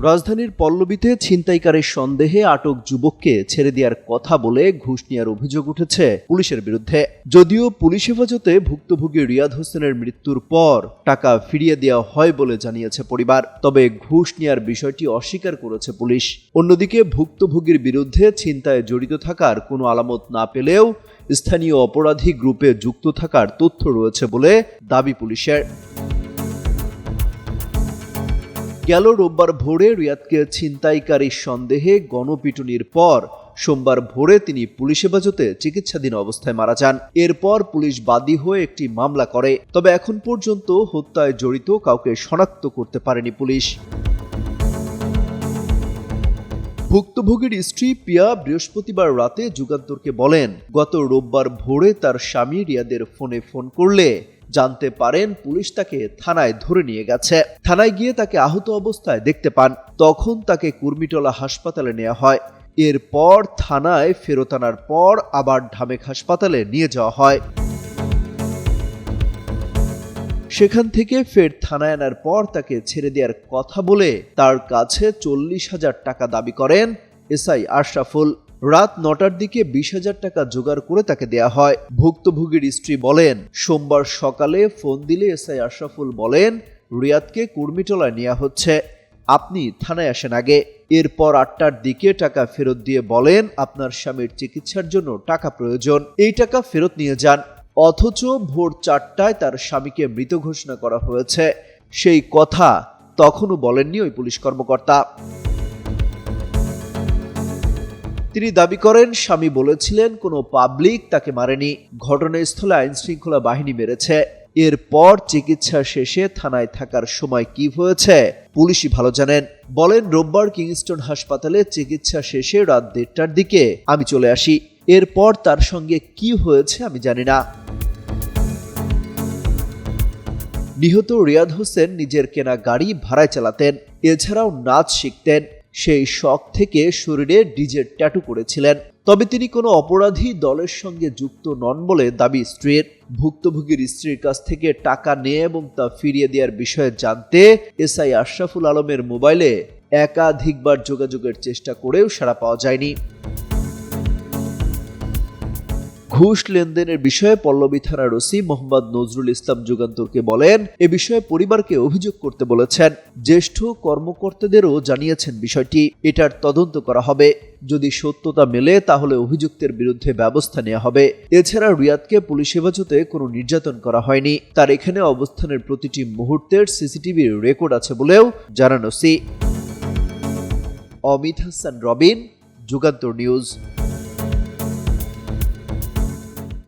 রাজধানীর পল্লবীতে ছিনতাইকারীর সন্দেহে আটক যুবককে ছেড়ে দেওয়ার কথা বলে ঘুষ নেওয়ার অভিযোগ উঠেছে পুলিশের বিরুদ্ধে। যদিও পুলিশ হেফাজতে ভুক্তভোগী রিয়াদ হোসেনের মৃত্যুর পর টাকা ফিরিয়ে দেওয়া হয় বলে জানিয়েছে পরিবার, তবে ঘুষ নেওয়ার বিষয়টি অস্বীকার করেছে পুলিশ। অন্যদিকে ভুক্তভোগীর বিরুদ্ধে ছিনতাইয়ে জড়িত থাকার কোনো আলামত না পেলেও স্থানীয় অপরাধী গ্রুপে যুক্ত থাকার তথ্য রয়েছে বলে দাবি পুলিশের। গেল রোববার ভোরে রিয়াদকে ছিনতাইকারীর সন্দেহে গণপিটুনির পর সোমবার ভোরে তিনি পুলিশ হেফাজতে চিকিৎসাধীন অবস্থায় মারা যান। এরপর পুলিশ বাদী হয়ে একটি মামলা করে, তবে এখন পর্যন্ত হত্যায় জড়িত কাউকে শনাক্ত করতে পারেনি পুলিশ। ভুক্তভোগীর স্ত্রী পিয়া বৃহস্পতিবার রাতে যুগান্তরকে বলেন, গত রোববার ভোরে তার স্বামী রিয়াদের ফোনে ফোন করলে জানতে পারেন পুলিশ তাকে থানায় ধরে নিয়ে গেছে। থানায় গিয়ে তাকে আহত অবস্থায় দেখতে পান, তখন তাকে কুর্মিটোলা হাসপাতালে নেওয়া হয়। এরপর থানায় ফেরত আনার পর আবার ঢামেক হাসপাতালে নিয়ে যাওয়া হয়। সেখান থেকে ফের থানায় আনার পর তাকে ছেড়ে দেওয়ার কথা বলে তার কাছে 40,000 টাকা দাবি করেন এসআই আশরাফুল। রাত 9টার দিকে 20,000 টাকা জোগাড় করে তাকে দেয়া হয়। ভুক্তভোগীর স্ত্রী বলেন, সোমবার সকালে ফোন দিলে এসআই আশরাফুল বলেন, রিয়াদকে কুর্মিটোলায় নেওয়া হচ্ছে, আপনি থানায় আসেন আগে। এরপর 8টার দিকে টাকা ফেরত দিয়ে বলেন, আপনার স্বামীর চিকিৎসার জন্য টাকা প্রয়োজন, এই টাকা ফেরত নিয়ে যান। অথচ ভোর 4টায় তার স্বামীকে মৃত ঘোষণা করা হয়েছে, সেই কথা তখনও বলেননি ওই পুলিশ কর্মকর্তা। তিনি দাবি করেন, স্বামী বলেছিলেন কোনো পাবলিক তাকে মারেনি, ঘটনাস্থলে আইনশৃঙ্খলা বাহিনী মেরেছে। এরপর চিকিৎসা শেষে থানায় থাকার সময় কি হয়েছে পুলিশই ভালো জানেন। বলেন, রোববার কিংস্টন হাসপাতালে চিকিৎসা শেষে রাত 1:30টার দিকে আমি চলে আসি, এরপর তার সঙ্গে কি হয়েছে আমি জানি না। নিহত রিয়াদ হোসেন নিজের কেনা গাড়ি ভাড়ায় চালাতেন, এছাড়াও নাচ শিখতেন। সেই শখ থেকে শরীরে ডিজের ট্যাটু করেছিলেন, তবে তিনি কোনো অপরাধী দলের সঙ্গে যুক্ত নন বলে দাবি স্ত্রীর। ভুক্তভোগীর স্ত্রীর কাছ থেকে টাকা নিয়ে এবং তা ফিরিয়ে দেওয়ার বিষয়ে জানতে এসআই আশরাফুল আলমের মোবাইলে একাধিকবার যোগাযোগের চেষ্টা করেও সাড়া পাওয়া যায়নি। ঘুষ লেনদেনের বিষয়ে পল্লবী থানার ওসি মোহাম্মদ নজরুল ইসলাম যুগান্তরকে বলেন, এ বিষয়ে পরিবারকে অভিযোগ করতে বলেছেন। জ্যেষ্ঠ কর্মকর্তাদেরও জানিয়েছেন বিষয়টি, এটার তদন্ত করা হবে। যদি সত্যতা মেলে তাহলে অভিযুক্তের বিরুদ্ধে ব্যবস্থা নেওয়া হবে। এছাড়া রিয়াদকে পুলিশ হেফাজতে কোনো নির্যাতন করা হয়নি, তার এখানে অবস্থানের প্রতিটি মুহূর্তের সিসিটিভির রেকর্ড আছে বলেও জানান ওসি। অমিত হাসান রবিন, যুগান্তর নিউজ।